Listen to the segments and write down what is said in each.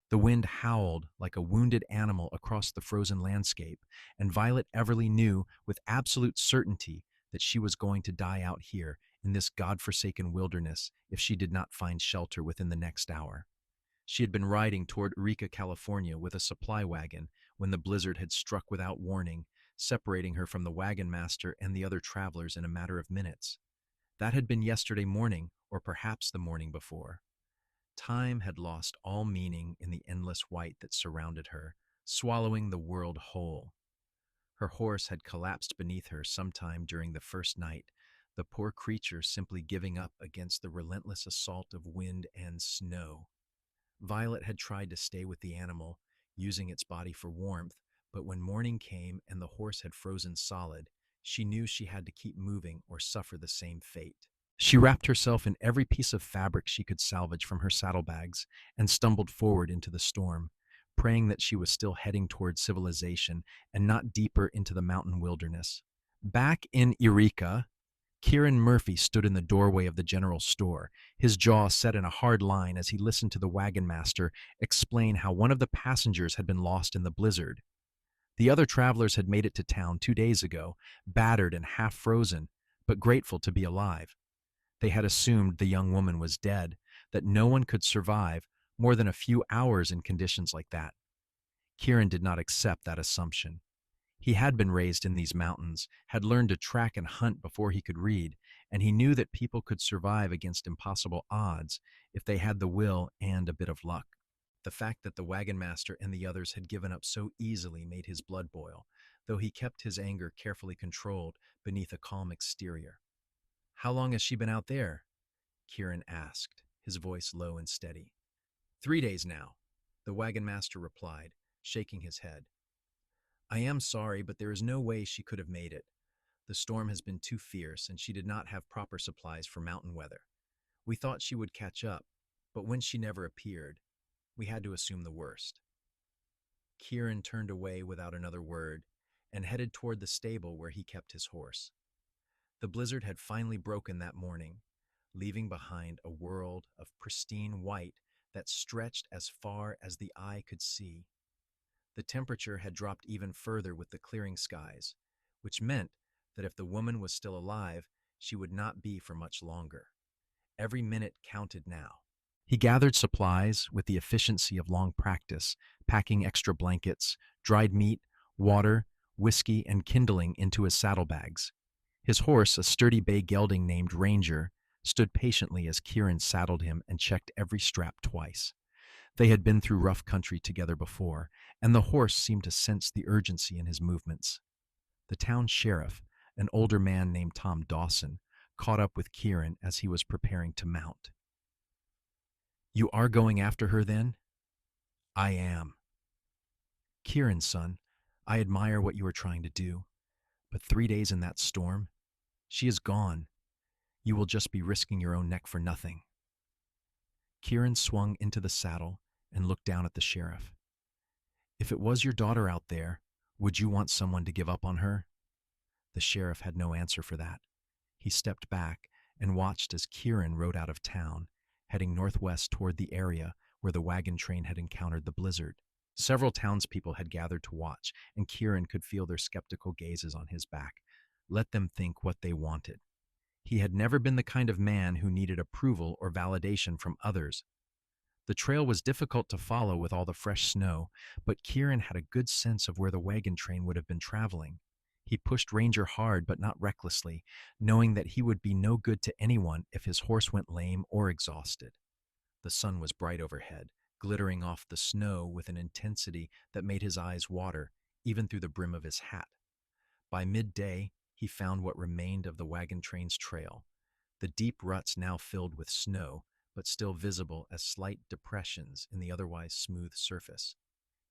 The wind howled like a wounded animal across the frozen landscape, and Violet Everly knew with absolute certainty that she was going to die out here in this godforsaken wilderness if she did not find shelter within the next hour. She had been riding toward Eureka, California with a supply wagon when the blizzard had struck without warning, separating her from the wagon master and the other travelers in a matter of minutes. That had been yesterday morning, or perhaps the morning before. Time had lost all meaning in the endless white that surrounded her, swallowing the world whole. Her horse had collapsed beneath her sometime during the first night, the poor creature simply giving up against the relentless assault of wind and snow. Violet had tried to stay with the animal, using its body for warmth, but when morning came and the horse had frozen solid, she knew she had to keep moving or suffer the same fate. She wrapped herself in every piece of fabric she could salvage from her saddlebags and stumbled forward into the storm, praying that she was still heading toward civilization and not deeper into the mountain wilderness. Back in Eureka, Kieran Murphy stood in the doorway of the general store, his jaw set in a hard line as he listened to the wagon master explain how one of the passengers had been lost in the blizzard. The other travelers had made it to town 2 days ago, battered and half frozen, but grateful to be alive. They had assumed the young woman was dead, that no one could survive more than a few hours in conditions like that. Kieran did not accept that assumption. He had been raised in these mountains, had learned to track and hunt before he could read, and he knew that people could survive against impossible odds if they had the will and a bit of luck. The fact that the wagon master and the others had given up so easily made his blood boil, though he kept his anger carefully controlled beneath a calm exterior. "How long has she been out there?" Kieran asked, his voice low and steady. "3 days now," the wagon master replied, shaking his head. "I am sorry, but there is no way she could have made it. The storm has been too fierce, and she did not have proper supplies for mountain weather. We thought she would catch up, but when she never appeared, we had to assume the worst." Kieran turned away without another word and headed toward the stable where he kept his horse. The blizzard had finally broken that morning, leaving behind a world of pristine white that stretched as far as the eye could see. The temperature had dropped even further with the clearing skies, which meant that if the woman was still alive, she would not be for much longer. Every minute counted now. He gathered supplies with the efficiency of long practice, packing extra blankets, dried meat, water, whiskey, and kindling into his saddlebags. His horse, a sturdy bay gelding named Ranger, stood patiently as Kieran saddled him and checked every strap twice. They had been through rough country together before, and the horse seemed to sense the urgency in his movements. The town sheriff, an older man named Tom Dawson, caught up with Kieran as he was preparing to mount. "You are going after her, then?" "I am." "Kieran, son, I admire what you are trying to do, but 3 days in that storm, she is gone. You will just be risking your own neck for nothing." Kieran swung into the saddle and looked down at the sheriff. "If it was your daughter out there, would you want someone to give up on her?" The sheriff had no answer for that. He stepped back and watched as Kieran rode out of town, heading northwest toward the area where the wagon train had encountered the blizzard. Several townspeople had gathered to watch, and Kieran could feel their skeptical gazes on his back. Let them think what they wanted. He had never been the kind of man who needed approval or validation from others. The trail was difficult to follow with all the fresh snow, but Kieran had a good sense of where the wagon train would have been traveling. He pushed Ranger hard, but not recklessly, knowing that he would be no good to anyone if his horse went lame or exhausted. The sun was bright overhead, glittering off the snow with an intensity that made his eyes water, even through the brim of his hat. By midday, he found what remained of the wagon train's trail, the deep ruts now filled with snow, but still visible as slight depressions in the otherwise smooth surface.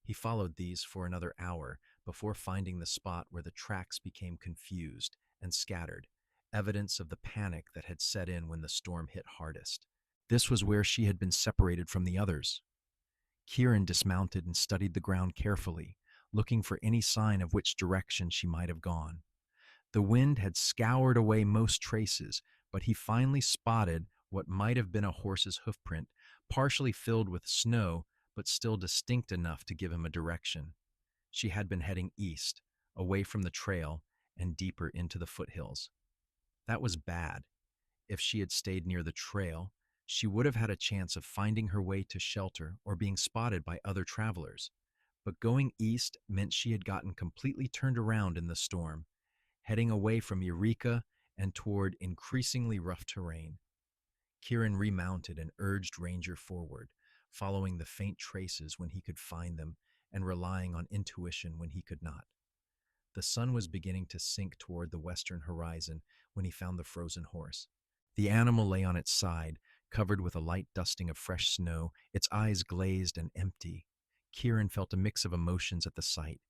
He followed these for another hour before finding the spot where the tracks became confused and scattered, evidence of the panic that had set in when the storm hit hardest. This was where she had been separated from the others. Kieran dismounted and studied the ground carefully, looking for any sign of which direction she might have gone. The wind had scoured away most traces, but he finally spotted what might have been a horse's hoofprint, partially filled with snow, but still distinct enough to give him a direction. She had been heading east, away from the trail and deeper into the foothills. That was bad. If she had stayed near the trail, she would have had a chance of finding her way to shelter or being spotted by other travelers. But going east meant she had gotten completely turned around in the storm, heading away from Eureka and toward increasingly rough terrain. Kieran remounted and urged Ranger forward, following the faint traces when he could find them and relying on intuition when he could not. The sun was beginning to sink toward the western horizon when he found the frozen horse. The animal lay on its side, covered with a light dusting of fresh snow, its eyes glazed and empty. Kieran felt a mix of emotions at the sight.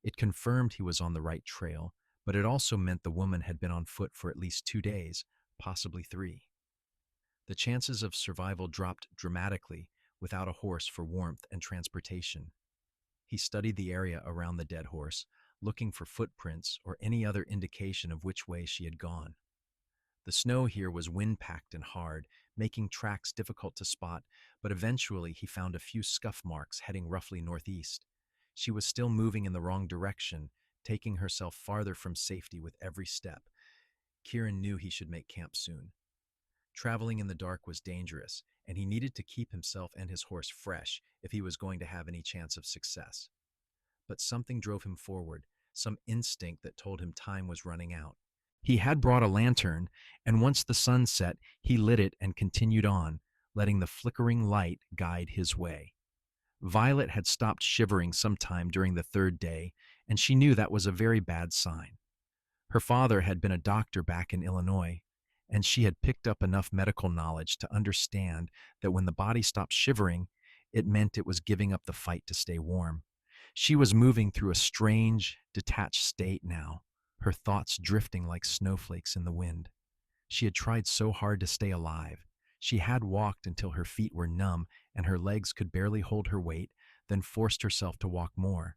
It confirmed he was on the right trail, but it also meant the woman had been on foot for at least 2 days, possibly 3. The chances of survival dropped dramatically without a horse for warmth and transportation. He studied the area around the dead horse, looking for footprints or any other indication of which way she had gone. The snow here was wind-packed and hard, making tracks difficult to spot, but eventually he found a few scuff marks heading roughly northeast. She was still moving in the wrong direction, taking herself farther from safety with every step. Kieran knew he should make camp soon. Traveling in the dark was dangerous, and he needed to keep himself and his horse fresh if he was going to have any chance of success. But something drove him forward, some instinct that told him time was running out. He had brought a lantern, and once the sun set, he lit it and continued on, letting the flickering light guide his way. Violet had stopped shivering sometime during the 3rd day, and she knew that was a very bad sign. Her father had been a doctor back in Illinois, and she had picked up enough medical knowledge to understand that when the body stopped shivering, it meant it was giving up the fight to stay warm. She was moving through a strange, detached state now, her thoughts drifting like snowflakes in the wind. She had tried so hard to stay alive. She had walked until her feet were numb and her legs could barely hold her weight, then forced herself to walk more.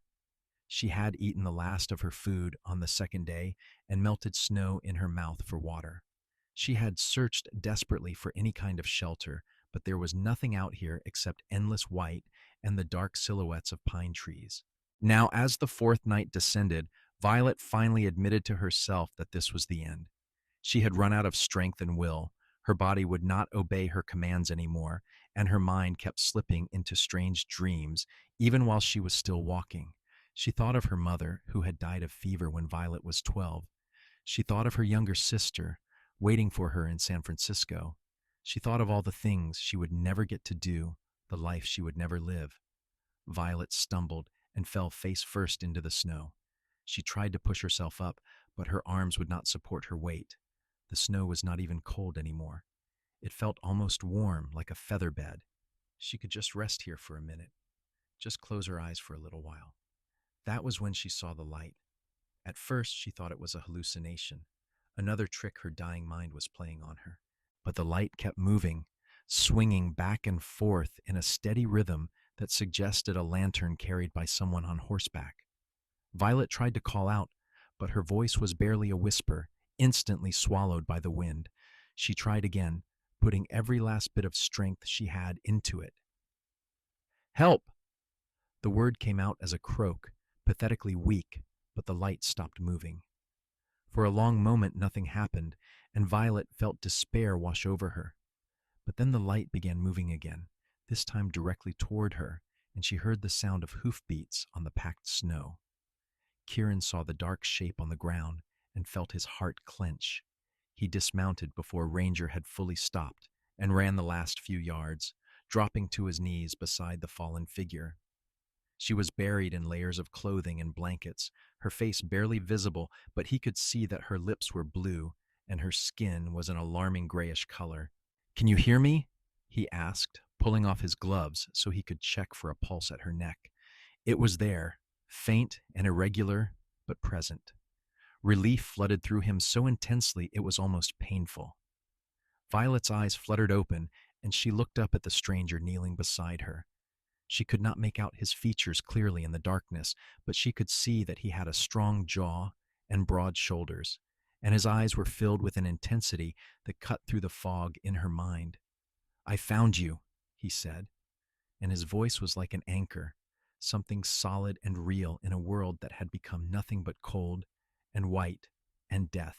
She had eaten the last of her food on the 2nd day and melted snow in her mouth for water. She had searched desperately for any kind of shelter, but there was nothing out here except endless white and the dark silhouettes of pine trees. Now, as the 4th night descended, Violet finally admitted to herself that this was the end. She had run out of strength and will. Her body would not obey her commands anymore, and her mind kept slipping into strange dreams, even while she was still walking. She thought of her mother, who had died of fever when Violet was 12. She thought of her younger sister, waiting for her in San Francisco. She thought of all the things she would never get to do, the life she would never live. Violet stumbled and fell face first into the snow. She tried to push herself up, but her arms would not support her weight. The snow was not even cold anymore. It felt almost warm, like a feather bed. She could just rest here for a minute, just close her eyes for a little while. That was when she saw the light. At first, she thought it was a hallucination, another trick her dying mind was playing on her. But the light kept moving, swinging back and forth in a steady rhythm that suggested a lantern carried by someone on horseback. Violet tried to call out, but her voice was barely a whisper, instantly swallowed by the wind. She tried again, putting every last bit of strength she had into it. "Help!" The word came out as a croak, pathetically weak, but the light stopped moving. For a long moment nothing happened, and Violet felt despair wash over her. But then the light began moving again, this time directly toward her, and she heard the sound of hoofbeats on the packed snow. Kieran saw the dark shape on the ground and felt his heart clench. He dismounted before Ranger had fully stopped and ran the last few yards, dropping to his knees beside the fallen figure. She was buried in layers of clothing and blankets, her face barely visible, but he could see that her lips were blue and her skin was an alarming grayish color. "Can you hear me?" he asked, pulling off his gloves so he could check for a pulse at her neck. It was there, faint and irregular, but present. Relief flooded through him so intensely it was almost painful. Violet's eyes fluttered open, and she looked up at the stranger kneeling beside her. She could not make out his features clearly in the darkness, but she could see that he had a strong jaw and broad shoulders, and his eyes were filled with an intensity that cut through the fog in her mind. "I found you," he said. and his voice was like an anchor, something solid and real in a world that had become nothing but cold and white and death.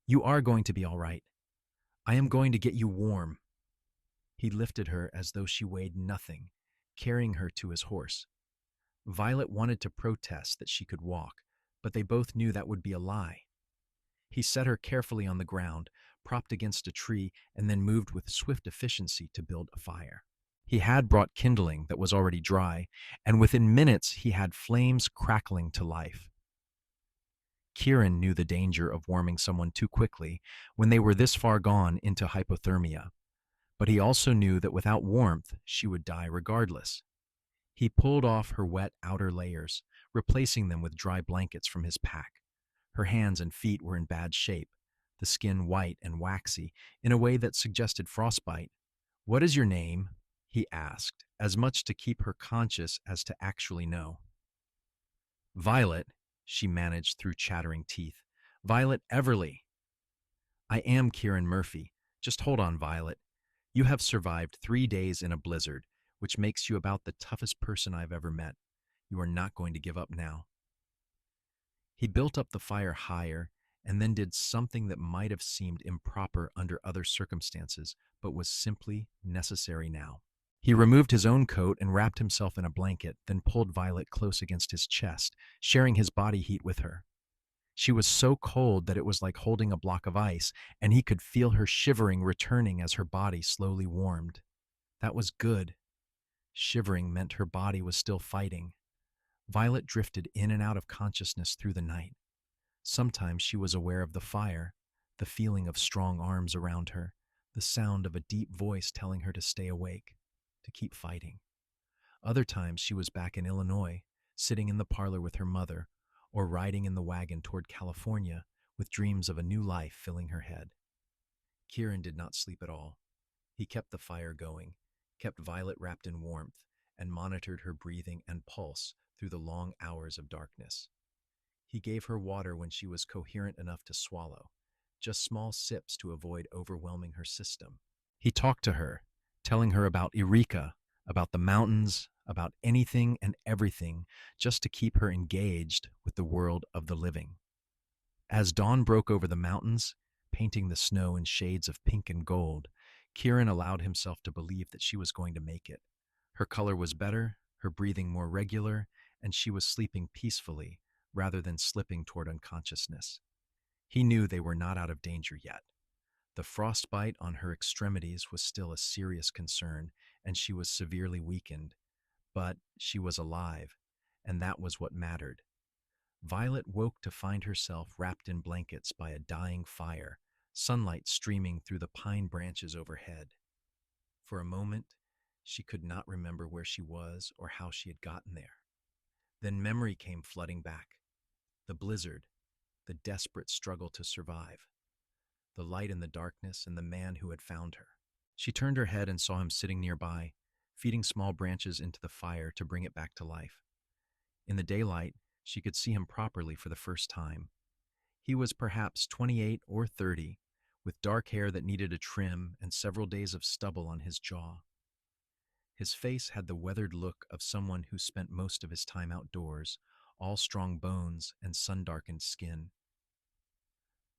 You are going to be all right. I am going to get you warm. He lifted her as though she weighed nothing, carrying her to his horse. Violet wanted to protest that she could walk, but they both knew that would be a lie. He set her carefully on the ground, propped against a tree, and then moved with swift efficiency to build a fire. He had brought kindling that was already dry, and within minutes he had flames crackling to life. Kieran knew the danger of warming someone too quickly when they were this far gone into hypothermia, but he also knew that without warmth she would die regardless. He pulled off her wet outer layers, replacing them with dry blankets from his pack. Her hands and feet were in bad shape, the skin white and waxy in a way that suggested frostbite. "What is your name?" he asked, as much to keep her conscious as to actually know. "Violet," she managed through chattering teeth. "Violet Everly." "I am Kieran Murphy. Just hold on, Violet. You have survived 3 days in a blizzard, which makes you about the toughest person I've ever met. You are not going to give up now." He built up the fire higher and then did something that might have seemed improper under other circumstances, but was simply necessary now. He removed his own coat and wrapped himself in a blanket, then pulled Violet close against his chest, sharing his body heat with her. She was so cold that it was like holding a block of ice, and he could feel her shivering returning as her body slowly warmed. That was good. Shivering meant her body was still fighting. Violet drifted in and out of consciousness through the night. Sometimes she was aware of the fire, the feeling of strong arms around her, the sound of a deep voice telling her to stay awake, to keep fighting. Other times she was back in Illinois, sitting in the parlor with her mother, or riding in the wagon toward California with dreams of a new life filling her head. Kieran did not sleep at all. He kept the fire going, kept Violet wrapped in warmth, and monitored her breathing and pulse through the long hours of darkness. He gave her water when she was coherent enough to swallow, just small sips to avoid overwhelming her system. He talked to her, telling her about Eureka, about the mountains, about anything and everything, just to keep her engaged with the world of the living. As dawn broke over the mountains, painting the snow in shades of pink and gold, Kieran allowed himself to believe that she was going to make it. Her color was better, her breathing more regular, and she was sleeping peacefully rather than slipping toward unconsciousness. He knew they were not out of danger yet. The frostbite on her extremities was still a serious concern, and she was severely weakened. But she was alive, and that was what mattered. Violet woke to find herself wrapped in blankets by a dying fire, sunlight streaming through the pine branches overhead. For a moment, she could not remember where she was or how she had gotten there. Then memory came flooding back. The blizzard, the desperate struggle to survive, the light in the darkness, and the man who had found her. She turned her head and saw him sitting nearby, feeding small branches into the fire to bring it back to life. In the daylight, she could see him properly for the first time. He was perhaps 28 or 30, with dark hair that needed a trim and several days of stubble on his jaw. His face had the weathered look of someone who spent most of his time outdoors, all strong bones and sun-darkened skin.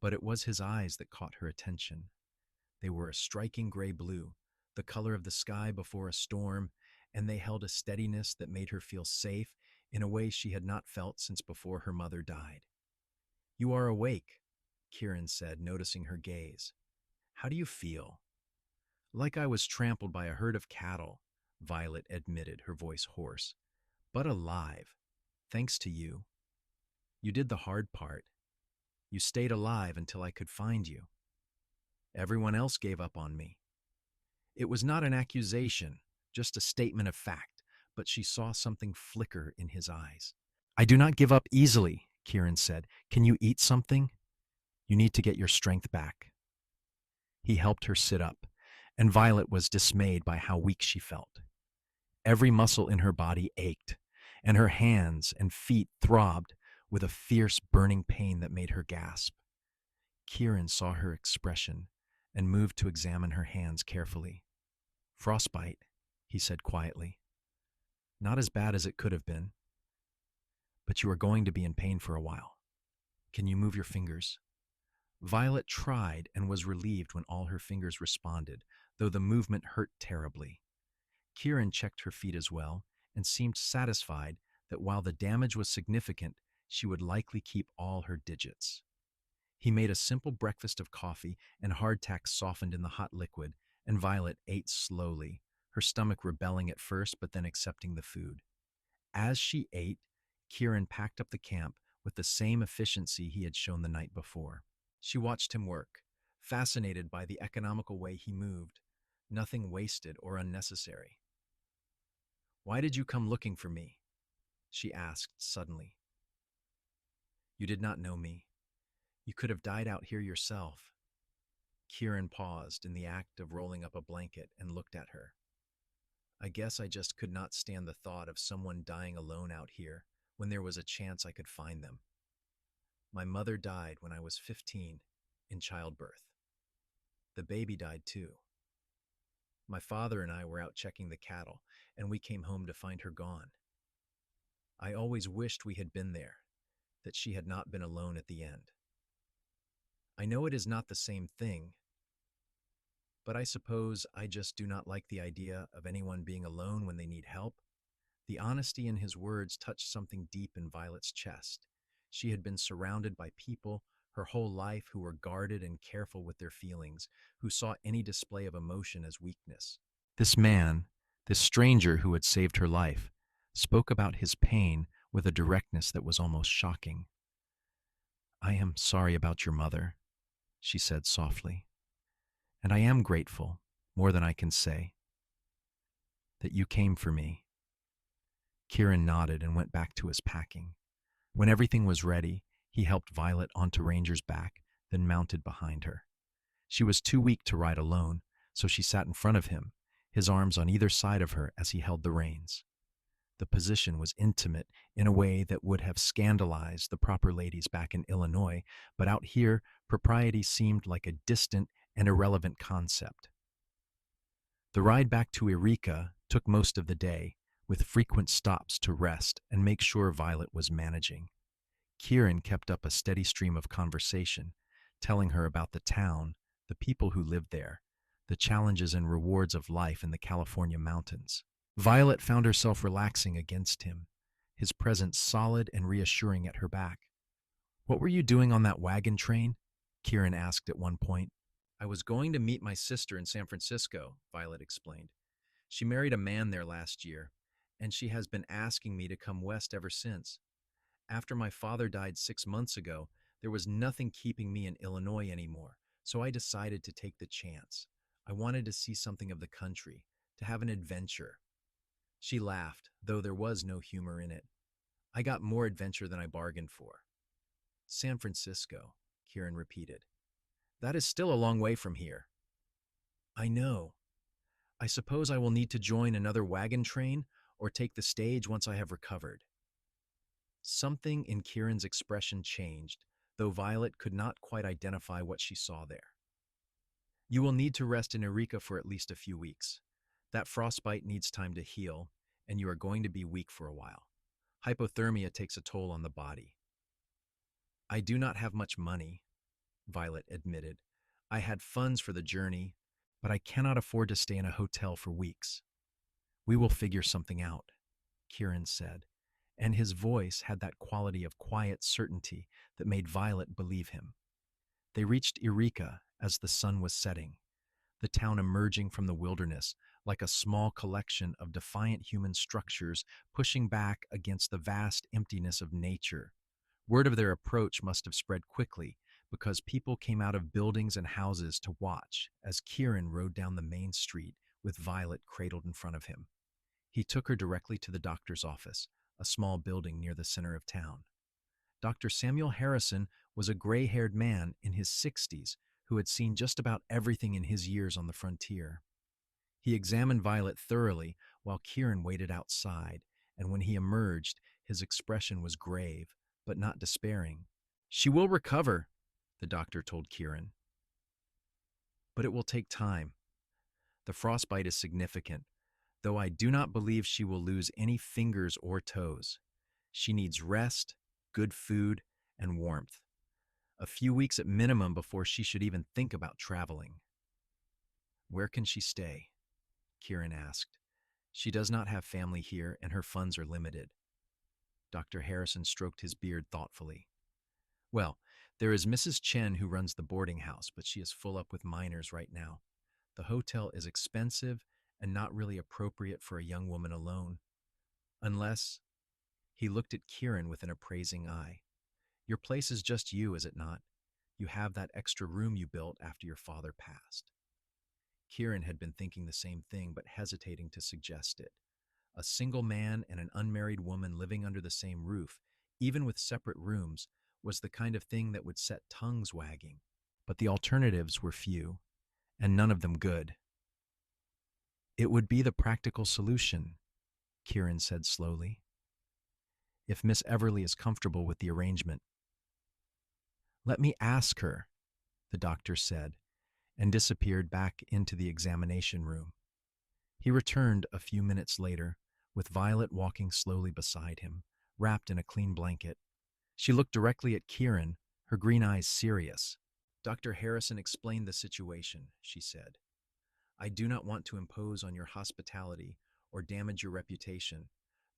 But it was his eyes that caught her attention. They were a striking gray blue, the color of the sky before a storm, and they held a steadiness that made her feel safe in a way she had not felt since before her mother died. "You are awake," Kieran said, noticing her gaze. "How do you feel?" "Like I was trampled by a herd of cattle," Violet admitted, her voice hoarse. "But alive, thanks to you. You did the hard part. You stayed alive until I could find you. Everyone else gave up on me." It was not an accusation, just a statement of fact, but she saw something flicker in his eyes. "I do not give up easily," Kieran said. "Can you eat something? You need to get your strength back." He helped her sit up, and Violet was dismayed by how weak she felt. Every muscle in her body ached, and her hands and feet throbbed with a fierce burning pain that made her gasp. Kieran saw her expression and moved to examine her hands carefully. "Frostbite," he said quietly. Not as bad as it could have been, but you are going to be in pain for a while. Can you move your fingers? Violet tried and was relieved when all her fingers responded, though the movement hurt terribly. Kieran checked her feet as well and seemed satisfied that while the damage was significant, she would likely keep all her digits. He made a simple breakfast of coffee and hardtack softened in the hot liquid, and Violet ate slowly, her stomach rebelling at first but then accepting the food. As she ate, Kieran packed up the camp with the same efficiency he had shown the night before. She watched him work, fascinated by the economical way he moved, nothing wasted or unnecessary. "Why did you come looking for me?" she asked suddenly. "You did not know me. You could have died out here yourself." Kieran paused in the act of rolling up a blanket and looked at her. "I guess I just could not stand the thought of someone dying alone out here when there was a chance I could find them. My mother died when I was 15 in childbirth. The baby died too. My father and I were out checking the cattle, and we came home to find her gone. I always wished we had been there, that she had not been alone at the end. I know it is not the same thing, but I suppose I just do not like the idea of anyone being alone when they need help." The honesty in his words touched something deep in Violet's chest. She had been surrounded by people her whole life who were guarded and careful with their feelings, who saw any display of emotion as weakness. This man, this stranger who had saved her life, spoke about his pain with a directness that was almost shocking. "I am sorry about your mother," she said softly, "and I am grateful, more than I can say, that you came for me." Kieran nodded and went back to his packing. When everything was ready, he helped Violet onto Ranger's back, then mounted behind her. She was too weak to ride alone, so she sat in front of him, his arms on either side of her as he held the reins. The position was intimate in a way that would have scandalized the proper ladies back in Illinois, but out here, propriety seemed like a distant and irrelevant concept. The ride back to Eureka took most of the day, with frequent stops to rest and make sure Violet was managing. Kieran kept up a steady stream of conversation, telling her about the town, the people who lived there, the challenges and rewards of life in the California mountains. Violet found herself relaxing against him, his presence solid and reassuring at her back. "What were you doing on that wagon train?" Kieran asked at one point. "I was going to meet my sister in San Francisco," Violet explained. "She married a man there last year, and she has been asking me to come west ever since. After my father died 6 months ago, there was nothing keeping me in Illinois anymore, so I decided to take the chance. I wanted to see something of the country, to have an adventure." She laughed, though there was no humor in it. "I got more adventure than I bargained for." "San Francisco," Kieran repeated. "That is still a long way from here." "I know. I suppose I will need to join another wagon train or take the stage once I have recovered." Something in Kieran's expression changed, though Violet could not quite identify what she saw there. "You will need to rest in Eureka for at least a few weeks. That frostbite needs time to heal, and you are going to be weak for a while. Hypothermia takes a toll on the body." "I do not have much money," Violet admitted. "I had funds for the journey, but I cannot afford to stay in a hotel for weeks." "We will figure something out," Kieran said, and his voice had that quality of quiet certainty that made Violet believe him. They reached Eureka as the sun was setting, the town emerging from the wilderness like a small collection of defiant human structures pushing back against the vast emptiness of nature. Word of their approach must have spread quickly because people came out of buildings and houses to watch as Kieran rode down the main street with Violet cradled in front of him. He took her directly to the doctor's office, a small building near the center of town. Dr. Samuel Harrison was a gray-haired man in his 60s who had seen just about everything in his years on the frontier. He examined Violet thoroughly while Kieran waited outside, and when he emerged, his expression was grave, but not despairing. "She will recover," the doctor told Kieran. "But it will take time. The frostbite is significant. though I do not believe she will lose any fingers or toes. She needs rest, good food, and warmth. A few weeks at minimum before she should even think about traveling. Where can she stay? Kieran asked. She does not have family here and her funds are limited. Dr. Harrison stroked his beard thoughtfully. Well, there is Mrs. Chen who runs the boarding house, but she is full up with minors right now. The hotel is expensive and not really appropriate for a young woman alone. Unless, he looked at Kieran with an appraising eye. Your place is just you, is it not? You have that extra room you built after your father passed. Kieran had been thinking the same thing, but hesitating to suggest it. A single man and an unmarried woman living under the same roof, even with separate rooms, was the kind of thing that would set tongues wagging. But the alternatives were few, and none of them good. It would be the practical solution, Kieran said slowly, if Miss Everly is comfortable with the arrangement. Let me ask her, the doctor said, and disappeared back into the examination room. He returned a few minutes later, with Violet walking slowly beside him, wrapped in a clean blanket. She looked directly at Kieran, her green eyes serious. Dr. Harrison explained the situation, she said. I do not want to impose on your hospitality or damage your reputation,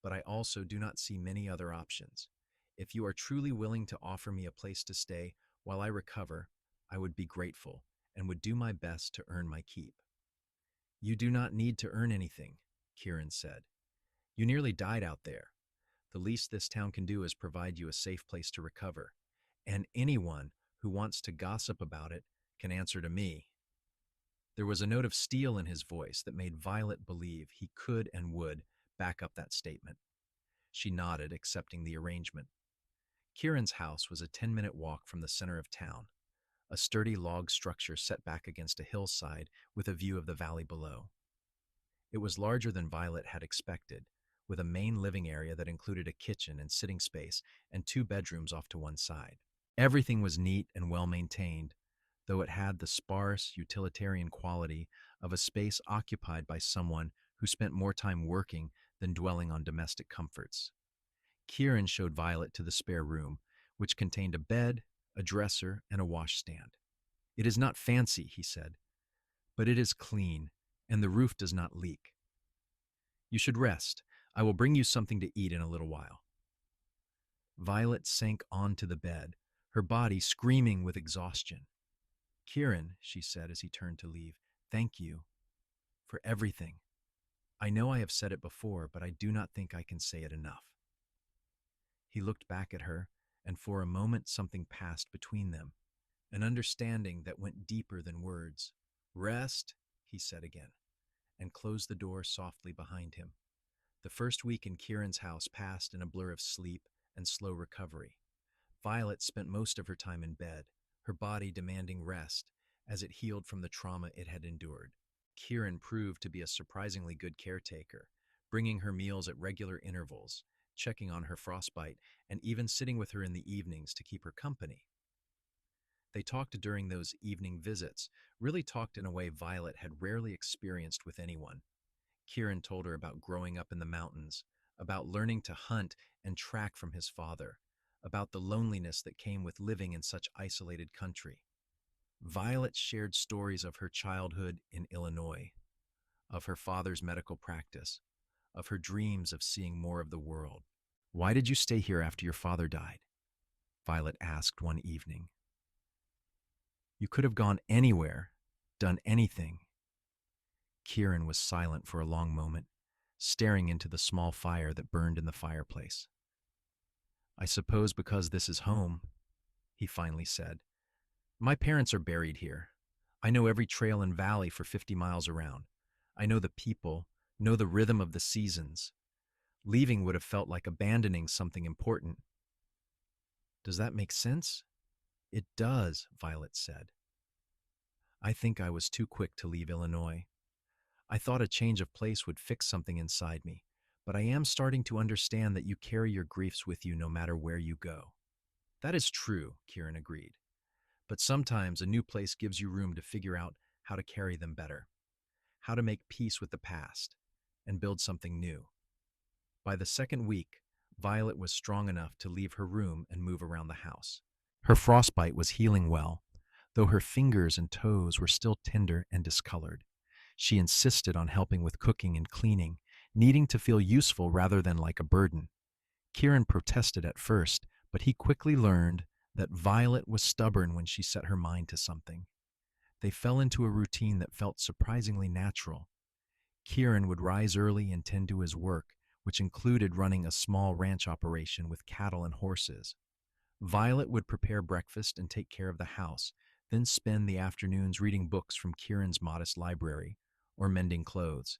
but I also do not see many other options. If you are truly willing to offer me a place to stay while I recover, I would be grateful and would do my best to earn my keep. You do not need to earn anything, Kieran said. You nearly died out there. The least this town can do is provide you a safe place to recover, and anyone who wants to gossip about it can answer to me. There was a note of steel in his voice that made Violet believe he could and would back up that statement. She nodded, accepting the arrangement. Kieran's house was a 10-minute walk from the center of town, a sturdy log structure set back against a hillside with a view of the valley below. It was larger than Violet had expected, with a main living area that included a kitchen and sitting space and 2 bedrooms off to one side. Everything was neat and well maintained, though it had the sparse, utilitarian quality of a space occupied by someone who spent more time working than dwelling on domestic comforts. Kieran showed Violet to the spare room, which contained a bed, a dresser, and a washstand. It is not fancy, he said, but it is clean, and the roof does not leak. You should rest. I will bring you something to eat in a little while. Violet sank onto the bed, her body screaming with exhaustion. Kieran, she said as he turned to leave, thank you for everything. I know I have said it before, but I do not think I can say it enough. He looked back at her, and for a moment something passed between them, an understanding that went deeper than words. Rest, he said again, and closed the door softly behind him. The first week in Kieran's house passed in a blur of sleep and slow recovery. Violet spent most of her time in bed, her body demanding rest as it healed from the trauma it had endured. Kieran proved to be a surprisingly good caretaker, bringing her meals at regular intervals, checking on her frostbite, and even sitting with her in the evenings to keep her company. They talked during those evening visits, really talked in a way Violet had rarely experienced with anyone. Kieran told her about growing up in the mountains, about learning to hunt and track from his father, about the loneliness that came with living in such isolated country. Violet shared stories of her childhood in Illinois, of her father's medical practice, of her dreams of seeing more of the world. Why did you stay here after your father died? Violet asked one evening. You could have gone anywhere, done anything. Kieran was silent for a long moment, staring into the small fire that burned in the fireplace. I suppose because this is home, he finally said. My parents are buried here. I know every trail and valley for 50 miles around. I know the people, know the rhythm of the seasons. Leaving would have felt like abandoning something important. Does that make sense? It does, Violet said. I think I was too quick to leave Illinois. I thought a change of place would fix something inside me, but I am starting to understand that you carry your griefs with you no matter where you go. That is true, Kieran agreed. But sometimes a new place gives you room to figure out how to carry them better, how to make peace with the past, and build something new. By the second week, Violet was strong enough to leave her room and move around the house. Her frostbite was healing well, though her fingers and toes were still tender and discolored. She insisted on helping with cooking and cleaning, needing to feel useful rather than like a burden. Kieran protested at first, but he quickly learned that Violet was stubborn when she set her mind to something. They fell into a routine that felt surprisingly natural. Kieran would rise early and tend to his work, which included running a small ranch operation with cattle and horses. Violet would prepare breakfast and take care of the house, then spend the afternoons reading books from Kieran's modest library or mending clothes.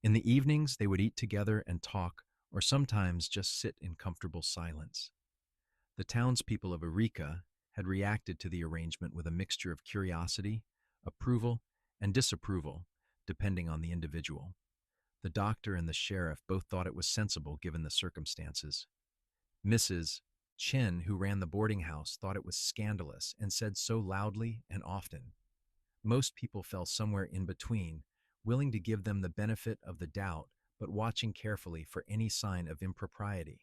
In the evenings, they would eat together and talk, or sometimes just sit in comfortable silence. The townspeople of Eureka had reacted to the arrangement with a mixture of curiosity, approval, and disapproval, depending on the individual. The doctor and the sheriff both thought it was sensible given the circumstances. Mrs. Chen, who ran the boarding house, thought it was scandalous and said so loudly and often. Most people fell somewhere in between, willing to give them the benefit of the doubt, but watching carefully for any sign of impropriety.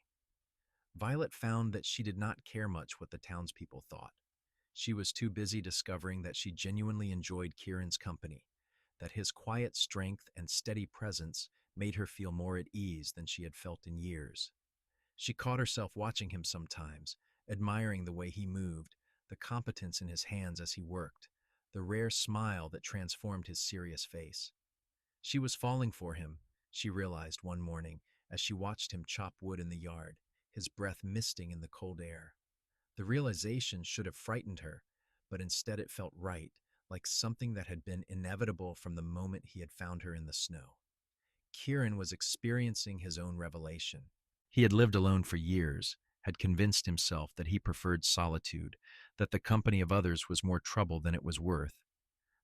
Violet found that she did not care much what the townspeople thought. She was too busy discovering that she genuinely enjoyed Kieran's company, that his quiet strength and steady presence made her feel more at ease than she had felt in years. She caught herself watching him sometimes, admiring the way he moved, the competence in his hands as he worked, the rare smile that transformed his serious face. She was falling for him, she realized one morning as she watched him chop wood in the yard, his breath misting in the cold air. The realization should have frightened her, but instead it felt right, like something that had been inevitable from the moment he had found her in the snow. Kieran was experiencing his own revelation. He had lived alone for years, had convinced himself that he preferred solitude, that the company of others was more trouble than it was worth.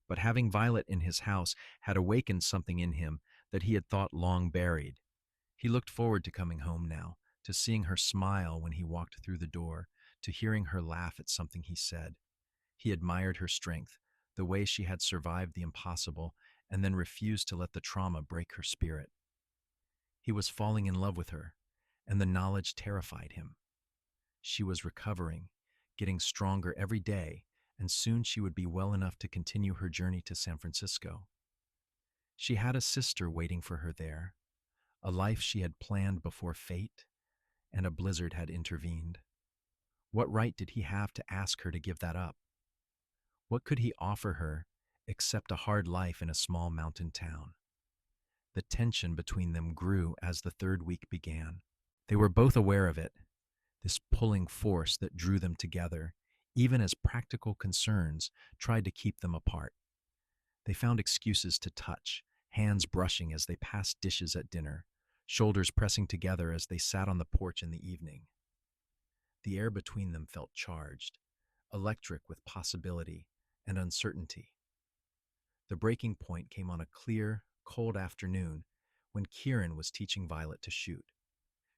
But having Violet in his house had awakened something in him that he had thought long buried. He looked forward to coming home now, to seeing her smile when he walked through the door, to hearing her laugh at something he said. He admired her strength, the way she had survived the impossible and then refused to let the trauma break her spirit. He was falling in love with her, and the knowledge terrified him. She was recovering, getting stronger every day, and soon she would be well enough to continue her journey to San Francisco. She had a sister waiting for her there, a life she had planned before fate and a blizzard had intervened. What right did he have to ask her to give that up? What could he offer her except a hard life in a small mountain town? The tension between them grew as the third week began. They were both aware of it, this pulling force that drew them together, even as practical concerns tried to keep them apart. They found excuses to touch, hands brushing as they passed dishes at dinner, shoulders pressing together as they sat on the porch in the evening. The air between them felt charged, electric with possibility and uncertainty. The breaking point came on a clear, cold afternoon when Kieran was teaching Violet to shoot.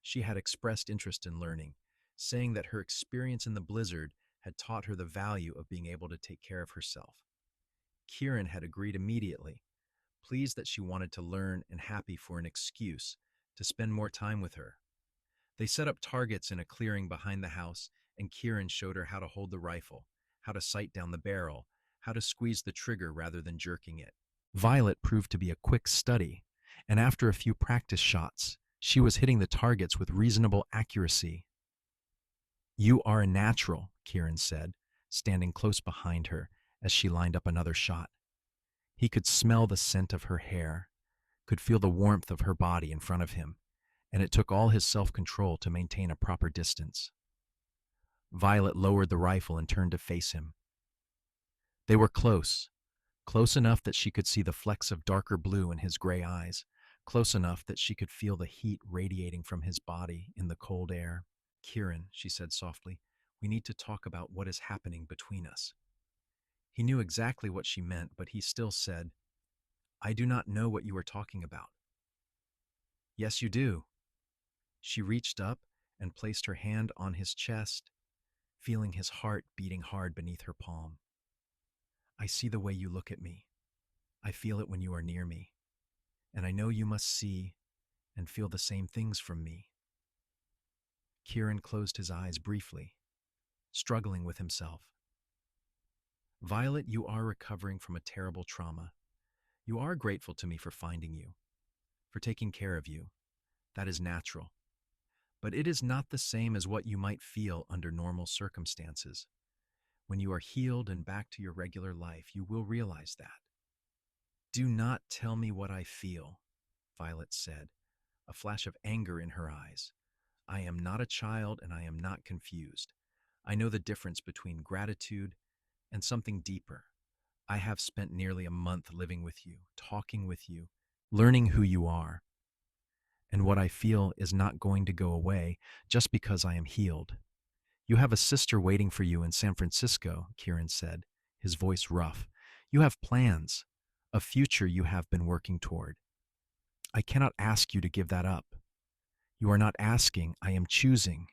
She had expressed interest in learning, saying that her experience in the blizzard had taught her the value of being able to take care of herself. Kieran had agreed immediately, pleased that she wanted to learn and happy for an excuse to spend more time with her. They set up targets in a clearing behind the house, and Kieran showed her how to hold the rifle, how to sight down the barrel, how to squeeze the trigger rather than jerking it. Violet proved to be a quick study, and after a few practice shots, she was hitting the targets with reasonable accuracy. "You are a natural," Kieran said, standing close behind her as she lined up another shot. He could smell the scent of her hair, could feel the warmth of her body in front of him, and it took all his self-control to maintain a proper distance. Violet lowered the rifle and turned to face him. They were close, close enough that she could see the flecks of darker blue in his gray eyes, close enough that she could feel the heat radiating from his body in the cold air. "Kieran," she said softly, "we need to talk about what is happening between us." He knew exactly what she meant, but he still said, "I do not know what you are talking about." "Yes, you do." She reached up and placed her hand on his chest, feeling his heart beating hard beneath her palm. "I see the way you look at me. I feel it when you are near me. and I know you must see and feel the same things from me. Kieran closed his eyes briefly, struggling with himself. Violet, you are recovering from a terrible trauma. You are grateful to me for finding you, for taking care of you. That is natural. But it is not the same as what you might feel under normal circumstances. When you are healed and back to your regular life, you will realize that. Do not tell me what I feel, Violet said, a flash of anger in her eyes. I am not a child and I am not confused. I know the difference between gratitude and something deeper. I have spent nearly a month living with you, talking with you, learning who you are. And what I feel is not going to go away just because I am healed. You have a sister waiting for you in San Francisco, Kieran said, his voice rough. You have plans, a future you have been working toward. I cannot ask you to give that up. You are not asking, I am choosing.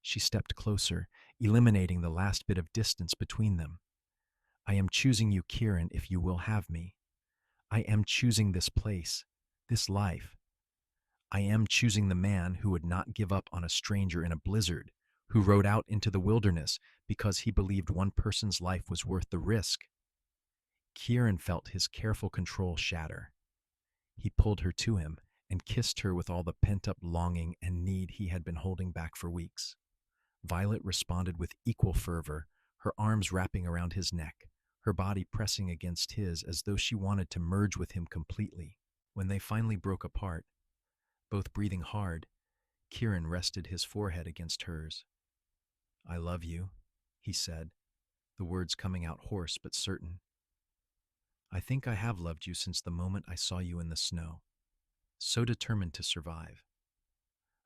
She stepped closer, eliminating the last bit of distance between them. I am choosing you, Kieran, if you will have me. I am choosing this place, this life. I am choosing the man who would not give up on a stranger in a blizzard, who rode out into the wilderness because he believed one person's life was worth the risk. Kieran felt his careful control shatter. He pulled her to him and kissed her with all the pent-up longing and need he had been holding back for weeks. Violet responded with equal fervor, her arms wrapping around his neck, her body pressing against his as though she wanted to merge with him completely. When they finally broke apart, both breathing hard, Kieran rested his forehead against hers. I love you, he said, the words coming out hoarse but certain. I think I have loved you since the moment I saw you in the snow, so determined to survive.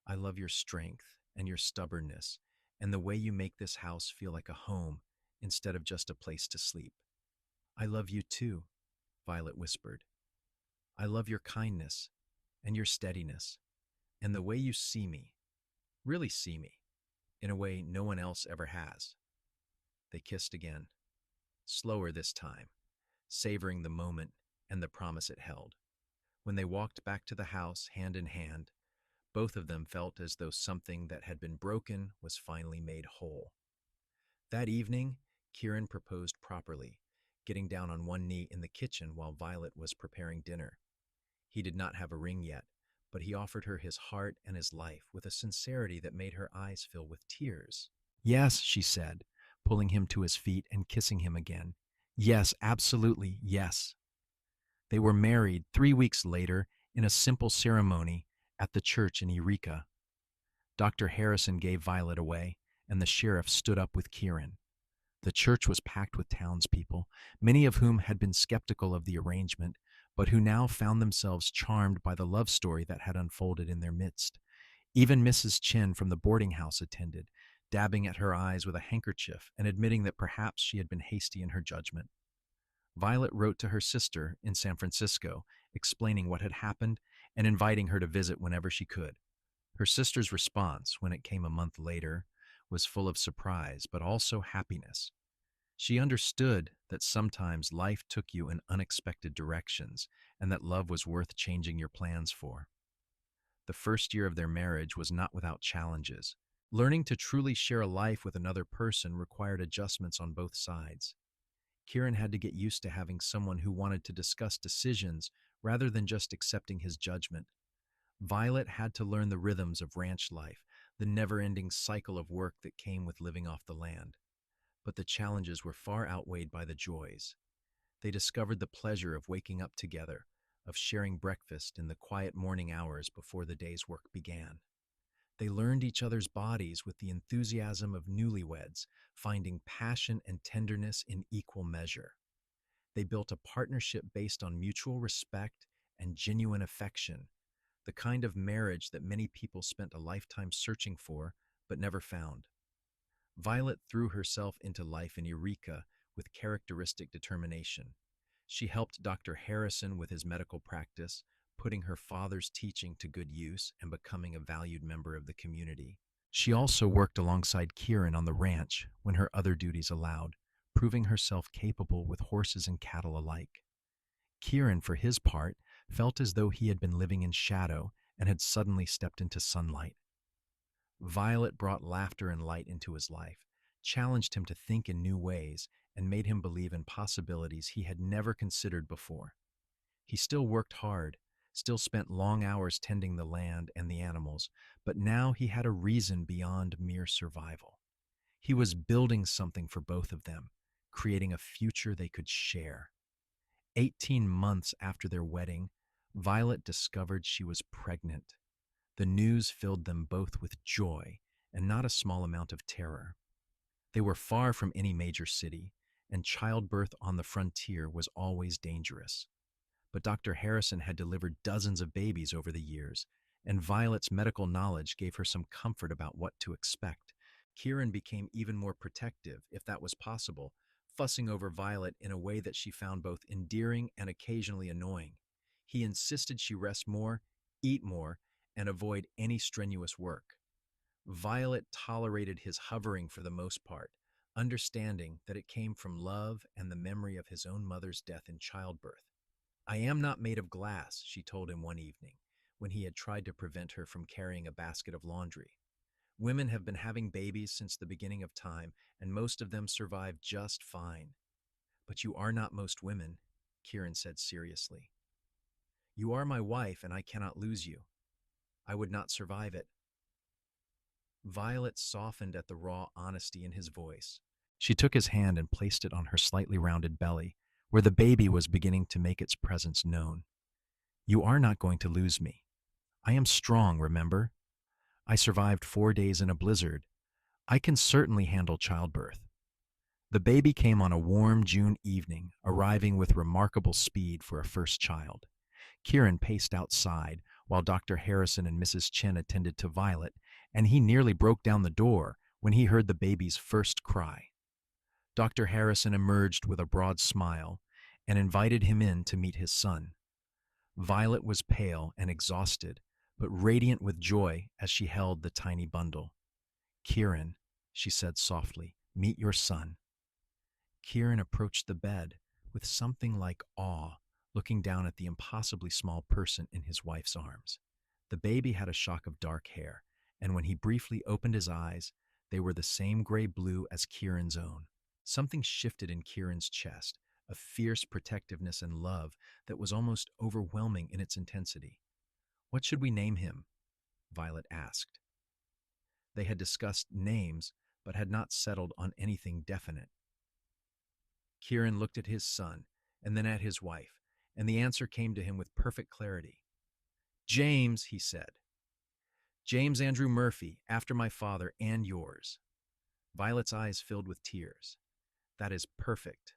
I love your strength and your stubbornness and the way you make this house feel like a home instead of just a place to sleep. I love you too, Violet whispered. I love your kindness and your steadiness and the way you see me, really see me, in a way no one else ever has. They kissed again, slower this time, savoring the moment and the promise it held. When they walked back to the house hand in hand, both of them felt as though something that had been broken was finally made whole. That evening, Kieran proposed properly, getting down on one knee in the kitchen while Violet was preparing dinner. He did not have a ring yet, but he offered her his heart and his life with a sincerity that made her eyes fill with tears. Yes, she said, pulling him to his feet and kissing him again. Yes, absolutely, yes. They were married 3 weeks later in a simple ceremony at the church in Eureka. Dr. Harrison gave Violet away, and the sheriff stood up with Kieran. The church was packed with townspeople, many of whom had been skeptical of the arrangement, but who now found themselves charmed by the love story that had unfolded in their midst. Even Mrs. Chin from the boarding house attended, dabbing at her eyes with a handkerchief and admitting that perhaps she had been hasty in her judgment. Violet wrote to her sister in San Francisco, explaining what had happened and inviting her to visit whenever she could. Her sister's response, when it came a month later, was full of surprise, but also happiness. She understood that sometimes life took you in unexpected directions and that love was worth changing your plans for. The first year of their marriage was not without challenges. Learning to truly share a life with another person required adjustments on both sides. Kieran had to get used to having someone who wanted to discuss decisions rather than just accepting his judgment. Violet had to learn the rhythms of ranch life, the never-ending cycle of work that came with living off the land. But the challenges were far outweighed by the joys. They discovered the pleasure of waking up together, of sharing breakfast in the quiet morning hours before the day's work began. They learned each other's bodies with the enthusiasm of newlyweds, finding passion and tenderness in equal measure. They built a partnership based on mutual respect and genuine affection, the kind of marriage that many people spent a lifetime searching for but never found. Violet threw herself into life in Eureka with characteristic determination. She helped Dr. Harrison with his medical practice, putting her father's teaching to good use and becoming a valued member of the community. She also worked alongside Kieran on the ranch when her other duties allowed, proving herself capable with horses and cattle alike. Kieran, for his part, felt as though he had been living in shadow and had suddenly stepped into sunlight. Violet brought laughter and light into his life, challenged him to think in new ways, and made him believe in possibilities he had never considered before. He still worked hard, still spent long hours tending the land and the animals, but now he had a reason beyond mere survival. He was building something for both of them, creating a future they could share. 18 months after their wedding, Violet discovered she was pregnant. The news filled them both with joy and not a small amount of terror. They were far from any major city, and childbirth on the frontier was always dangerous. But Dr. Harrison had delivered dozens of babies over the years, and Violet's medical knowledge gave her some comfort about what to expect. Kieran became even more protective, if that was possible, fussing over Violet in a way that she found both endearing and occasionally annoying. He insisted she rest more, eat more, and avoid any strenuous work. Violet tolerated his hovering for the most part, understanding that it came from love and the memory of his own mother's death in childbirth. "I am not made of glass," she told him one evening, when he had tried to prevent her from carrying a basket of laundry. "Women have been having babies since the beginning of time, and most of them survive just fine." "But you are not most women," Kieran said seriously. "You are my wife, and I cannot lose you. I would not survive it." Violet softened at the raw honesty in his voice. She took his hand and placed it on her slightly rounded belly, where the baby was beginning to make its presence known. "You are not going to lose me. I am strong, remember? I survived 4 days in a blizzard. I can certainly handle childbirth." The baby came on a warm June evening, arriving with remarkable speed for a first child. Kieran paced outside while Dr. Harrison and Mrs. Chen attended to Violet, and he nearly broke down the door when he heard the baby's first cry. Dr. Harrison emerged with a broad smile and invited him in to meet his son. Violet was pale and exhausted, but radiant with joy as she held the tiny bundle. "Kieran," she said softly, "meet your son." Kieran approached the bed with something like awe, looking down at the impossibly small person in his wife's arms. The baby had a shock of dark hair, and when he briefly opened his eyes, they were the same gray-blue as Kieran's own. Something shifted in Kieran's chest, a fierce protectiveness and love that was almost overwhelming in its intensity. "What should we name him?" Violet asked. They had discussed names, but had not settled on anything definite. Kieran looked at his son, and then at his wife, and the answer came to him with perfect clarity. "James," he said. "James Andrew Murphy, after my father and yours." Violet's eyes filled with tears. "That is perfect."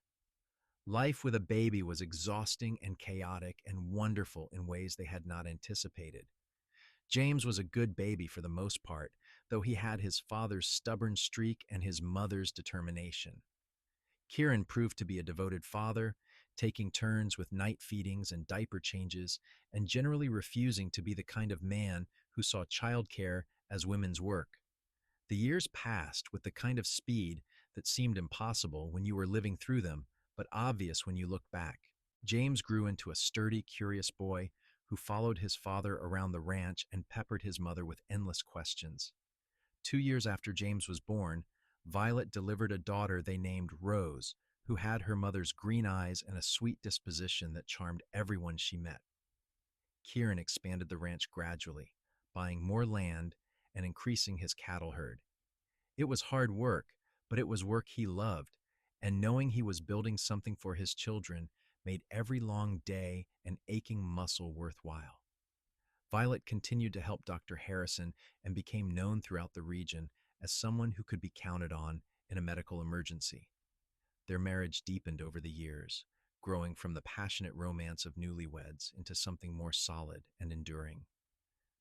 Life with a baby was exhausting and chaotic and wonderful in ways they had not anticipated. James was a good baby for the most part, though he had his father's stubborn streak and his mother's determination. Kieran proved to be a devoted father, taking turns with night feedings and diaper changes, and generally refusing to be the kind of man who saw childcare as women's work. The years passed with the kind of speed that seemed impossible when you were living through them, but obvious when you look back. James grew into a sturdy, curious boy who followed his father around the ranch and peppered his mother with endless questions. 2 years after James was born, Violet delivered a daughter they named Rose, who had her mother's green eyes and a sweet disposition that charmed everyone she met. Kieran expanded the ranch gradually, buying more land and increasing his cattle herd. It was hard work, but it was work he loved, and knowing he was building something for his children made every long day and aching muscle worthwhile. Violet continued to help Dr. Harrison and became known throughout the region as someone who could be counted on in a medical emergency. Their marriage deepened over the years, growing from the passionate romance of newlyweds into something more solid and enduring.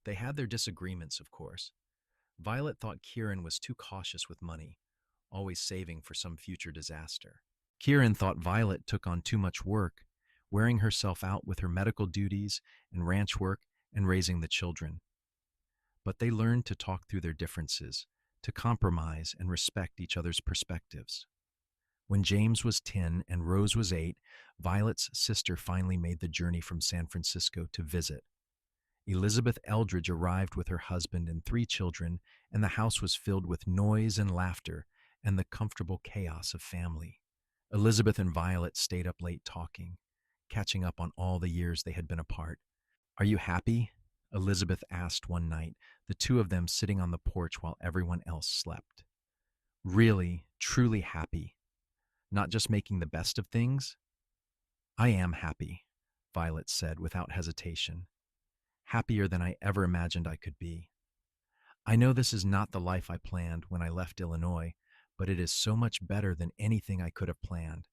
They had their disagreements, of course. Violet thought Kieran was too cautious with money, always saving for some future disaster. Kieran thought Violet took on too much work, wearing herself out with her medical duties and ranch work and raising the children. But they learned to talk through their differences, to compromise and respect each other's perspectives. When James was 10 and Rose was 8, Violet's sister finally made the journey from San Francisco to visit. Elizabeth Eldridge arrived with her husband and 3 children, and the house was filled with noise and laughter and the comfortable chaos of family. Elizabeth and Violet stayed up late talking, catching up on all the years they had been apart. "Are you happy?" Elizabeth asked one night, the two of them sitting on the porch while everyone else slept. "Really, truly happy. Not just making the best of things?" "I am happy," Violet said without hesitation. "Happier than I ever imagined I could be. I know this is not the life I planned when I left Illinois, but it is so much better than anything I could have planned.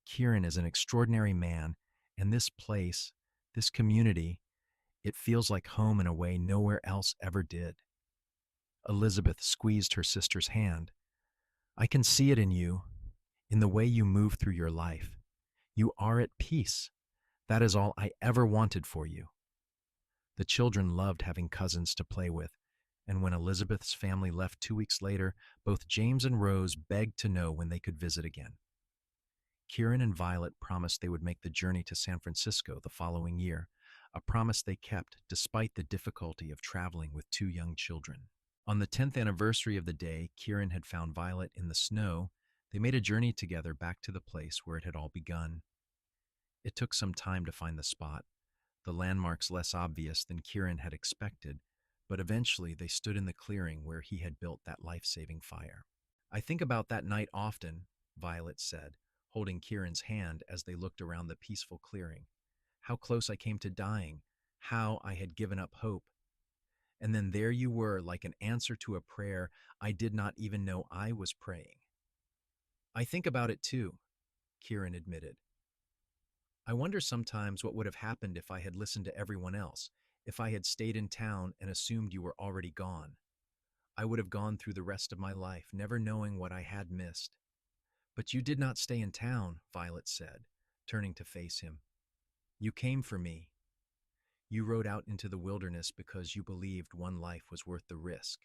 Kieran is an extraordinary man, and this place, this community, it feels like home in a way nowhere else ever did." Elizabeth squeezed her sister's hand. "I can see it in you, in the way you move through your life. You are at peace. That is all I ever wanted for you." The children loved having cousins to play with, and when Elizabeth's family left 2 weeks later, both James and Rose begged to know when they could visit again. Kieran and Violet promised they would make the journey to San Francisco the following year, a promise they kept despite the difficulty of traveling with 2 young children. On the 10th anniversary of the day Kieran had found Violet in the snow, they made a journey together back to the place where it had all begun. It took some time to find the spot, the landmarks less obvious than Kieran had expected, but eventually they stood in the clearing where he had built that life-saving fire. "I think about that night often," Violet said, holding Kieran's hand as they looked around the peaceful clearing. "How close I came to dying, how I had given up hope. And then there you were, like an answer to a prayer I did not even know I was praying." "I think about it too," Kieran admitted. "I wonder sometimes what would have happened if I had listened to everyone else, if I had stayed in town and assumed you were already gone. I would have gone through the rest of my life, never knowing what I had missed." "But you did not stay in town," Violet said, turning to face him. "You came for me. You rode out into the wilderness because you believed one life was worth the risk.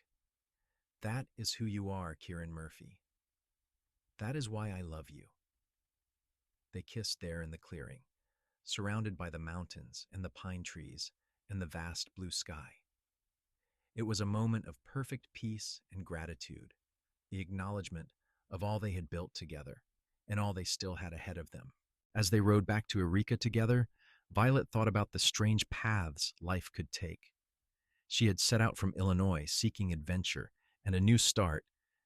That is who you are, Kieran Murphy. That is why I love you." They kissed there in the clearing, surrounded by the mountains and the pine trees and the vast blue sky. It was a moment of perfect peace and gratitude, the acknowledgement of all they had built together and all they still had ahead of them. As they rode back to Eureka together, Violet thought about the strange paths life could take. She had set out from Illinois seeking adventure and a new start,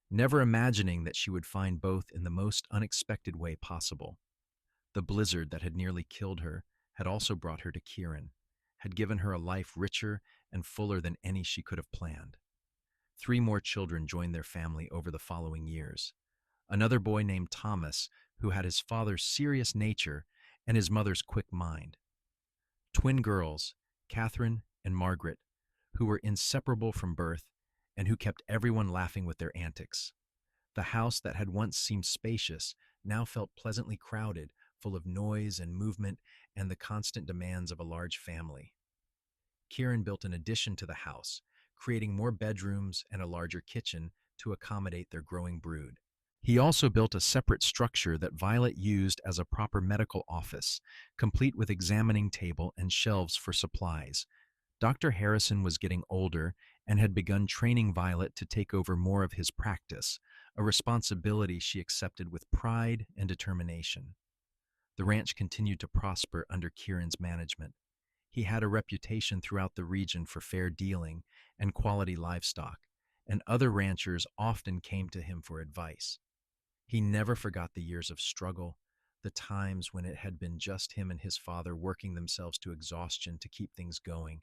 never imagining that she would find both in the most unexpected way possible. The blizzard that had nearly killed her had also brought her to Kieran, had given her a life richer and fuller than any she could have planned. 3 more children joined their family over the following years. Another boy named Thomas, who had his father's serious nature and his mother's quick mind. Twin girls, Catherine and Margaret, who were inseparable from birth and who kept everyone laughing with their antics. The house that had once seemed spacious now felt pleasantly crowded, full of noise and movement and the constant demands of a large family. Kieran built an addition to the house, creating more bedrooms and a larger kitchen to accommodate their growing brood. He also built a separate structure that Violet used as a proper medical office, complete with examining table and shelves for supplies. Dr. Harrison was getting older and had begun training Violet to take over more of his practice, a responsibility she accepted with pride and determination. The ranch continued to prosper under Kieran's management. He had a reputation throughout the region for fair dealing and quality livestock, and other ranchers often came to him for advice. He never forgot the years of struggle, the times when it had been just him and his father working themselves to exhaustion to keep things going.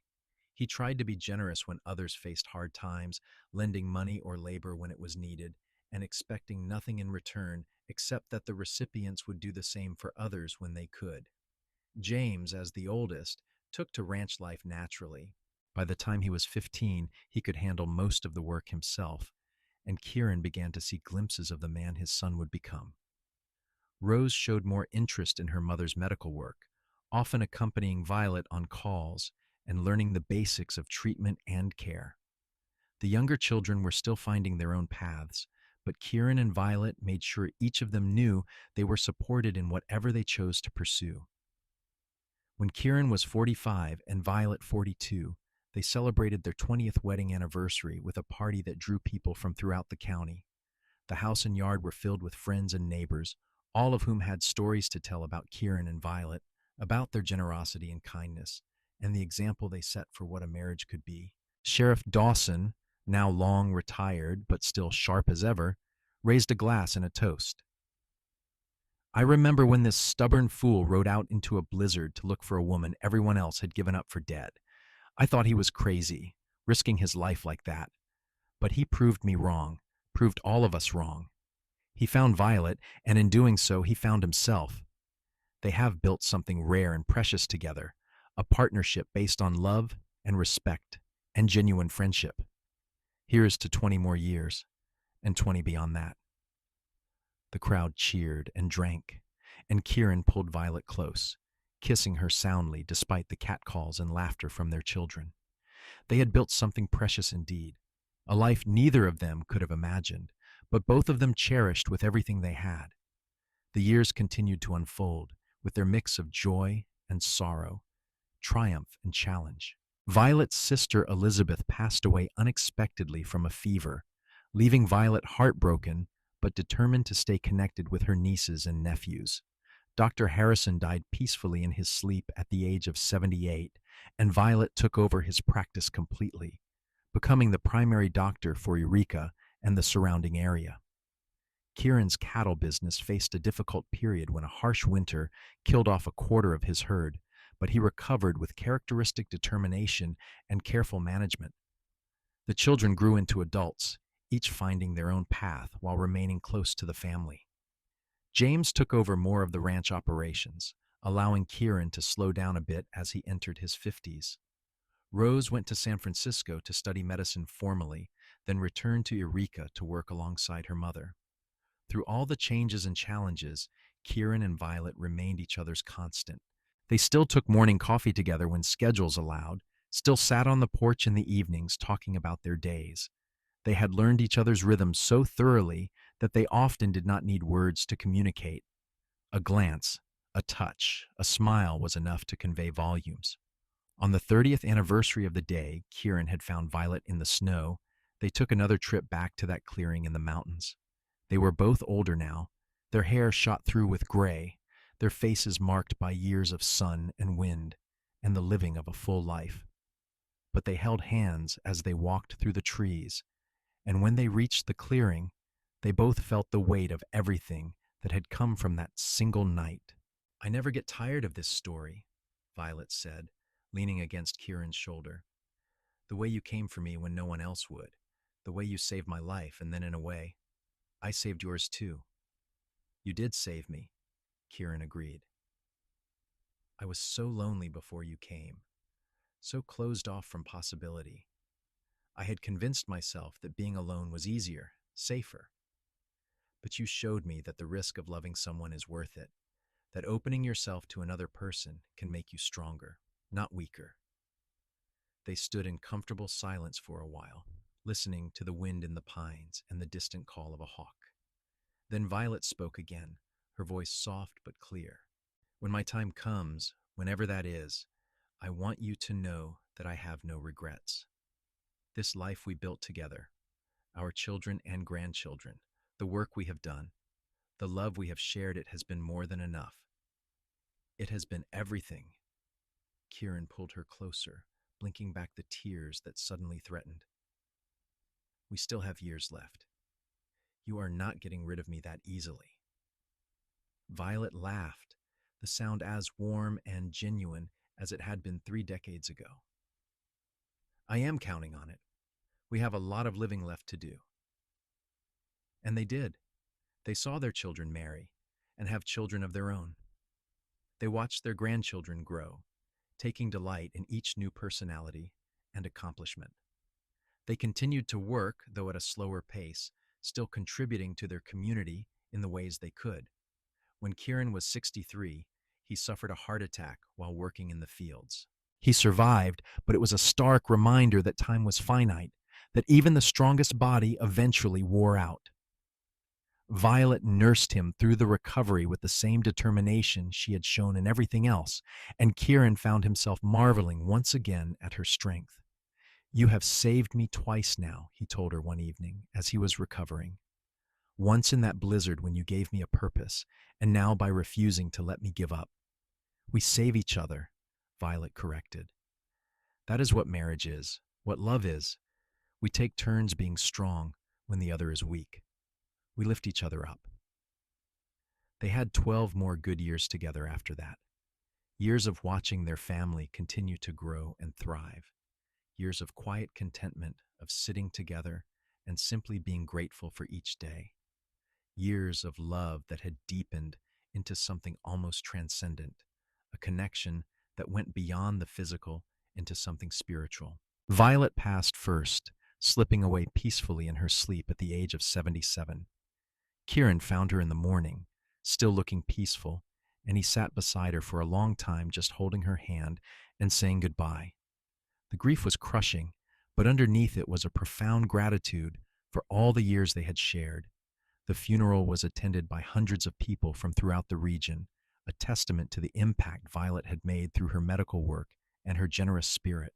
He tried to be generous when others faced hard times, lending money or labor when it was needed, and expecting nothing in return except that the recipients would do the same for others when they could. James, as the oldest, took to ranch life naturally. By the time he was 15, he could handle most of the work himself, and Kieran began to see glimpses of the man his son would become. Rose showed more interest in her mother's medical work, often accompanying Violet on calls and learning the basics of treatment and care. The younger children were still finding their own paths, but Kieran and Violet made sure each of them knew they were supported in whatever they chose to pursue. When Kieran was 45 and Violet 42, they celebrated their 20th wedding anniversary with a party that drew people from throughout the county. The house and yard were filled with friends and neighbors, all of whom had stories to tell about Kieran and Violet, about their generosity and kindness, and the example they set for what a marriage could be. Sheriff Dawson, now long retired but still sharp as ever, raised a glass in a toast. I remember when this stubborn fool rode out into a blizzard to look for a woman everyone else had given up for dead. I thought he was crazy, risking his life like that. But he proved me wrong, proved all of us wrong. He found Violet, and in doing so, he found himself. They have built something rare and precious together, a partnership based on love and respect and genuine friendship. Here's to 20 more years, and 20 beyond that. The crowd cheered and drank, and Kieran pulled Violet close, kissing her soundly despite the catcalls and laughter from their children. They had built something precious indeed, a life neither of them could have imagined, but both of them cherished with everything they had. The years continued to unfold, with their mix of joy and sorrow, triumph and challenge. Violet's sister Elizabeth passed away unexpectedly from a fever, leaving Violet heartbroken but determined to stay connected with her nieces and nephews. Dr. Harrison died peacefully in his sleep at the age of 78, and Violet took over his practice completely, becoming the primary doctor for Eureka and the surrounding area. Kieran's cattle business faced a difficult period when a harsh winter killed off a quarter of his herd, but he recovered with characteristic determination and careful management. The children grew into adults, each finding their own path while remaining close to the family. James took over more of the ranch operations, allowing Kieran to slow down a bit as he entered his 50s. Rose went to San Francisco to study medicine formally, then returned to Eureka to work alongside her mother. Through all the changes and challenges, Kieran and Violet remained each other's constant. They still took morning coffee together when schedules allowed, still sat on the porch in the evenings talking about their days. They had learned each other's rhythms so thoroughly that they often did not need words to communicate. A glance, a touch, a smile was enough to convey volumes. On the 30th anniversary of the day Kieran had found Violet in the snow, they took another trip back to that clearing in the mountains. They were both older now, their hair shot through with gray, their faces marked by years of sun and wind, and the living of a full life. But they held hands as they walked through the trees, and when they reached the clearing, they both felt the weight of everything that had come from that single night. "I never get tired of this story," Violet said, leaning against Kieran's shoulder. "The way you came for me when no one else would, the way you saved my life, and then in a way, I saved yours too." "You did save me," Kieran agreed. "I was so lonely before you came, so closed off from possibility. I had convinced myself that being alone was easier, safer. But you showed me that the risk of loving someone is worth it, that opening yourself to another person can make you stronger, not weaker." They stood in comfortable silence for a while, listening to the wind in the pines and the distant call of a hawk. Then Violet spoke again, her voice soft but clear. "When my time comes, whenever that is, I want you to know that I have no regrets. This life we built together, our children and grandchildren, the work we have done, the love we have shared, it has been more than enough. It has been everything." Kieran pulled her closer, blinking back the tears that suddenly threatened. "We still have years left. You are not getting rid of me that easily." Violet laughed, the sound as warm and genuine as it had been 3 decades ago. "I am counting on it. We have a lot of living left to do." And they did. They saw their children marry and have children of their own. They watched their grandchildren grow, taking delight in each new personality and accomplishment. They continued to work, though at a slower pace, still contributing to their community in the ways they could. When Kieran was 63, he suffered a heart attack while working in the fields. He survived, but it was a stark reminder that time was finite, that even the strongest body eventually wore out. Violet nursed him through the recovery with the same determination she had shown in everything else, and Kieran found himself marveling once again at her strength. "You have saved me twice now," he told her one evening as he was recovering. "Once in that blizzard when you gave me a purpose, and now by refusing to let me give up." "We save each other," Violet corrected. "That is what marriage is, what love is. We take turns being strong when the other is weak. We lift each other up." They had 12 more good years together after that. Years of watching their family continue to grow and thrive. Years of quiet contentment, of sitting together and simply being grateful for each day. Years of love that had deepened into something almost transcendent, a connection that went beyond the physical into something spiritual. Violet passed first, slipping away peacefully in her sleep at the age of 77. Kieran found her in the morning, still looking peaceful, and he sat beside her for a long time, just holding her hand and saying goodbye. The grief was crushing, but underneath it was a profound gratitude for all the years they had shared. The funeral was attended by hundreds of people from throughout the region, a testament to the impact Violet had made through her medical work and her generous spirit.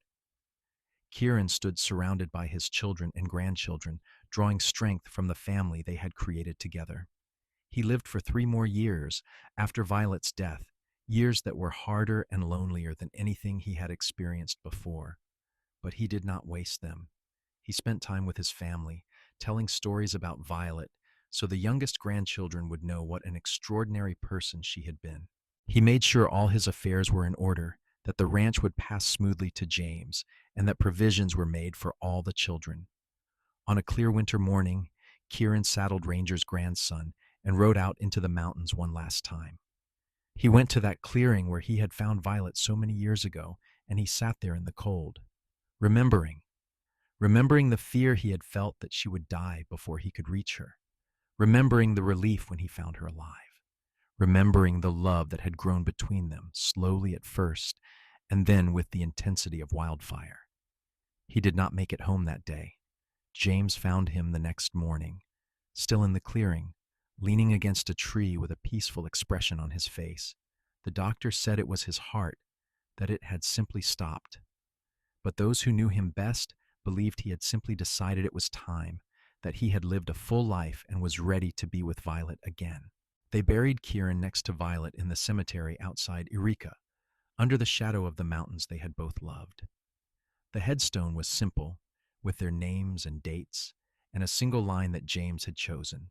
Kieran stood surrounded by his children and grandchildren, drawing strength from the family they had created together. He lived for 3 more years after Violet's death, years that were harder and lonelier than anything he had experienced before. But he did not waste them. He spent time with his family, telling stories about Violet, so the youngest grandchildren would know what an extraordinary person she had been. He made sure all his affairs were in order, that the ranch would pass smoothly to James, and that provisions were made for all the children. On a clear winter morning, Kieran saddled Ranger's grandson and rode out into the mountains one last time. He went to that clearing where he had found Violet so many years ago, and he sat there in the cold, remembering the fear he had felt that she would die before he could reach her, remembering the relief when he found her alive, remembering the love that had grown between them, slowly at first, and then with the intensity of wildfire. He did not make it home that day. James found him the next morning, still in the clearing, leaning against a tree with a peaceful expression on his face. The doctor said it was his heart, that it had simply stopped. But those who knew him best believed he had simply decided it was time, that he had lived a full life and was ready to be with Violet again. They buried Kieran next to Violet in the cemetery outside Eureka, under the shadow of the mountains they had both loved. The headstone was simple, with their names and dates, and a single line that James had chosen.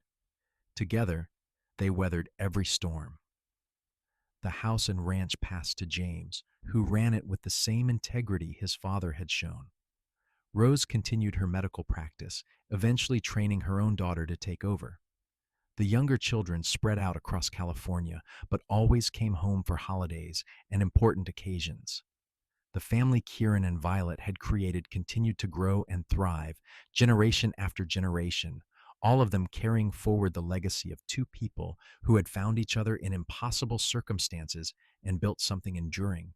Together, they weathered every storm. The house and ranch passed to James, who ran it with the same integrity his father had shown. Rose continued her medical practice, eventually training her own daughter to take over. The younger children spread out across California, but always came home for holidays and important occasions. The family Kieran and Violet had created continued to grow and thrive, generation after generation, all of them carrying forward the legacy of two people who had found each other in impossible circumstances and built something enduring.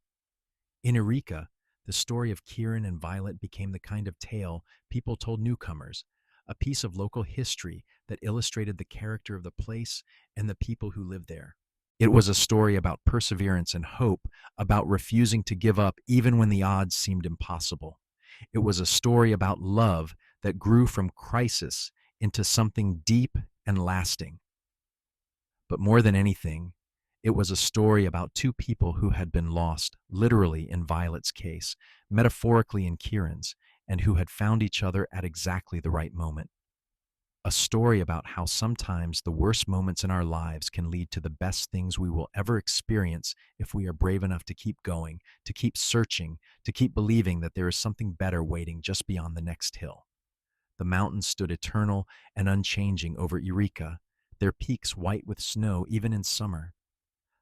In Eureka, the story of Kieran and Violet became the kind of tale people told newcomers, a piece of local history that illustrated the character of the place and the people who lived there. It was a story about perseverance and hope, about refusing to give up even when the odds seemed impossible. It was a story about love that grew from crisis into something deep and lasting. But more than anything, it was a story about two people who had been lost, literally in Violet's case, metaphorically in Kieran's, and who had found each other at exactly the right moment. A story about how sometimes the worst moments in our lives can lead to the best things we will ever experience if we are brave enough to keep going, to keep searching, to keep believing that there is something better waiting just beyond the next hill. The mountains stood eternal and unchanging over Eureka, their peaks white with snow even in summer.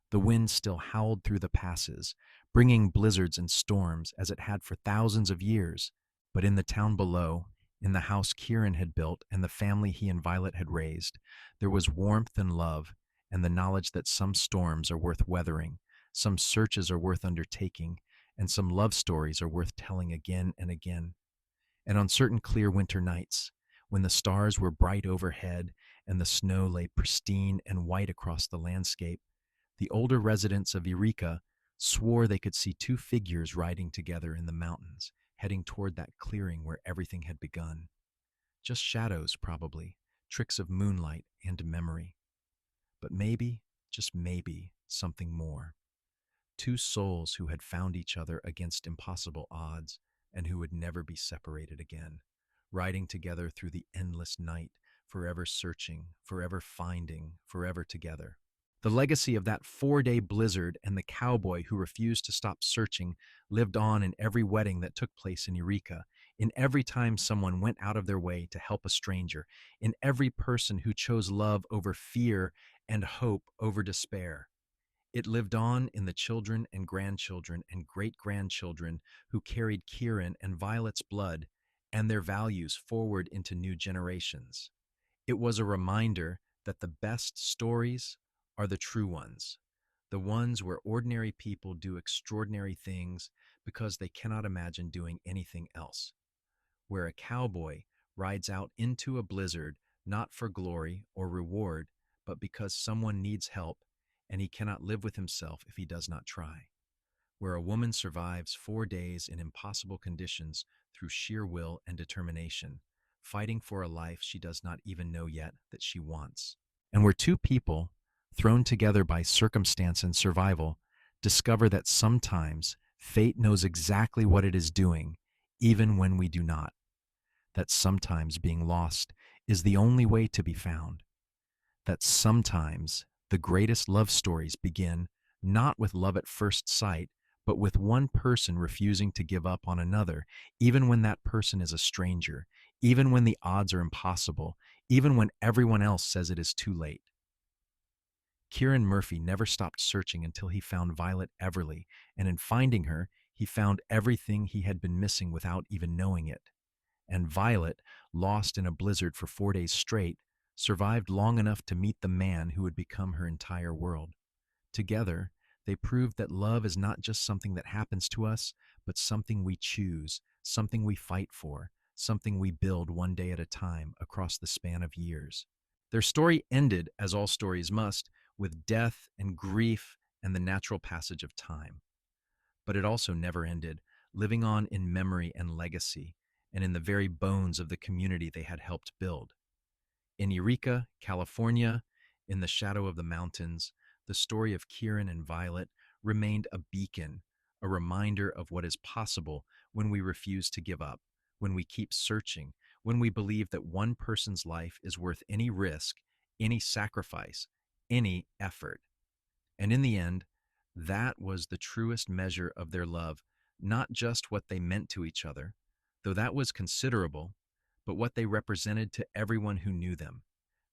The wind still howled through the passes, bringing blizzards and storms as it had for thousands of years. But in the town below, in the house Kieran had built and the family he and Violet had raised, there was warmth and love, and the knowledge that some storms are worth weathering, some searches are worth undertaking, and some love stories are worth telling again and again. And on certain clear winter nights, when the stars were bright overhead and the snow lay pristine and white across the landscape, the older residents of Eureka swore they could see two figures riding together in the mountains, heading toward that clearing where everything had begun. Just shadows, probably, tricks of moonlight and memory. But maybe, just maybe, something more. Two souls who had found each other against impossible odds and who would never be separated again, riding together through the endless night, forever searching, forever finding, forever together. The legacy of that 4-day blizzard and the cowboy who refused to stop searching lived on in every wedding that took place in Eureka, in every time someone went out of their way to help a stranger, in every person who chose love over fear and hope over despair. It lived on in the children and grandchildren and great-grandchildren who carried Kieran and Violet's blood and their values forward into new generations. It was a reminder that the best stories are the true ones, the ones where ordinary people do extraordinary things because they cannot imagine doing anything else, where a cowboy rides out into a blizzard not for glory or reward, but because someone needs help and he cannot live with himself if he does not try, where a woman survives 4 days in impossible conditions through sheer will and determination, fighting for a life she does not even know yet that she wants, and where two people, thrown together by circumstance and survival, discover that sometimes fate knows exactly what it is doing, even when we do not, that sometimes being lost is the only way to be found, that sometimes the greatest love stories begin not with love at first sight, but with one person refusing to give up on another, even when that person is a stranger, even when the odds are impossible, even when everyone else says it is too late. Kieran Murphy never stopped searching until he found Violet Everly, and in finding her, he found everything he had been missing without even knowing it. And Violet, lost in a blizzard for 4 days straight, survived long enough to meet the man who would become her entire world. Together, they proved that love is not just something that happens to us, but something we choose, something we fight for, something we build one day at a time across the span of years. Their story ended, as all stories must, with death and grief and the natural passage of time. But it also never ended, living on in memory and legacy, and in the very bones of the community they had helped build. In Eureka, California, in the shadow of the mountains, the story of Kieran and Violet remained a beacon, a reminder of what is possible when we refuse to give up, when we keep searching, when we believe that one person's life is worth any risk, any sacrifice, any effort. And in the end, that was the truest measure of their love, not just what they meant to each other, though that was considerable, but what they represented to everyone who knew them.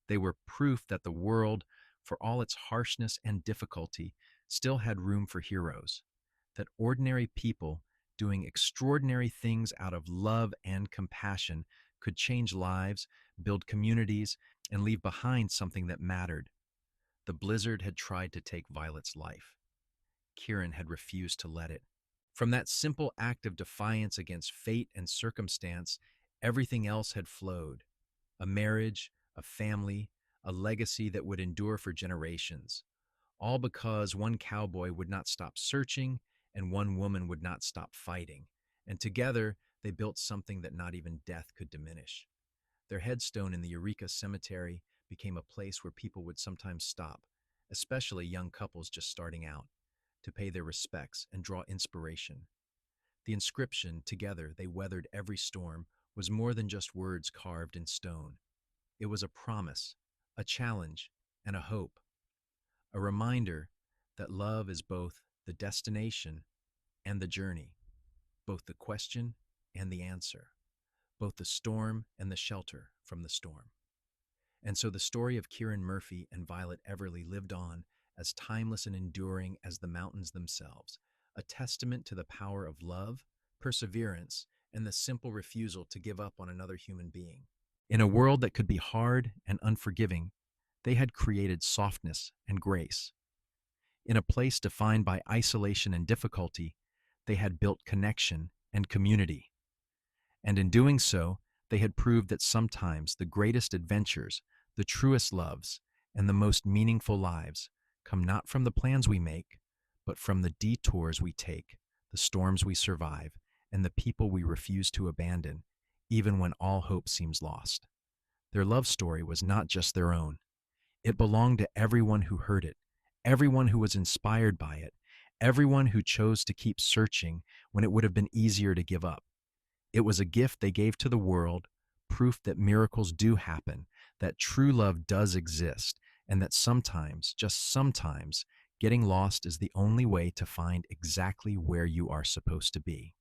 They were proof that the world, for all its harshness and difficulty, still had room for heroes, that ordinary people doing extraordinary things out of love and compassion could change lives, build communities, and leave behind something that mattered. The blizzard had tried to take Violet's life. Kieran had refused to let it. From that simple act of defiance against fate and circumstance, everything else had flowed. A marriage, a family, a legacy that would endure for generations. All because one cowboy would not stop searching and one woman would not stop fighting. And together, they built something that not even death could diminish. Their headstone in the Eureka Cemetery became a place where people would sometimes stop, especially young couples just starting out, to pay their respects and draw inspiration. The inscription, "Together they weathered every storm," was more than just words carved in stone. It was a promise, a challenge, and a hope. A reminder that love is both the destination and the journey, both the question and the answer, both the storm and the shelter from the storm. And so the story of Kieran Murphy and Violet Everly lived on, as timeless and enduring as the mountains themselves, a testament to the power of love, perseverance, and the simple refusal to give up on another human being. In a world that could be hard and unforgiving, they had created softness and grace. In a place defined by isolation and difficulty, they had built connection and community. And in doing so, they had proved that sometimes the greatest adventures, The truest loves and the most meaningful lives come not from the plans we make, but from the detours we take, the storms we survive, and the people we refuse to abandon, even when all hope seems lost. Their love story was not just their own. It belonged to everyone who heard it, everyone who was inspired by it, everyone who chose to keep searching when it would have been easier to give up. It was a gift they gave to the world, proof that miracles do happen, that true love does exist, and that sometimes, just sometimes, getting lost is the only way to find exactly where you are supposed to be.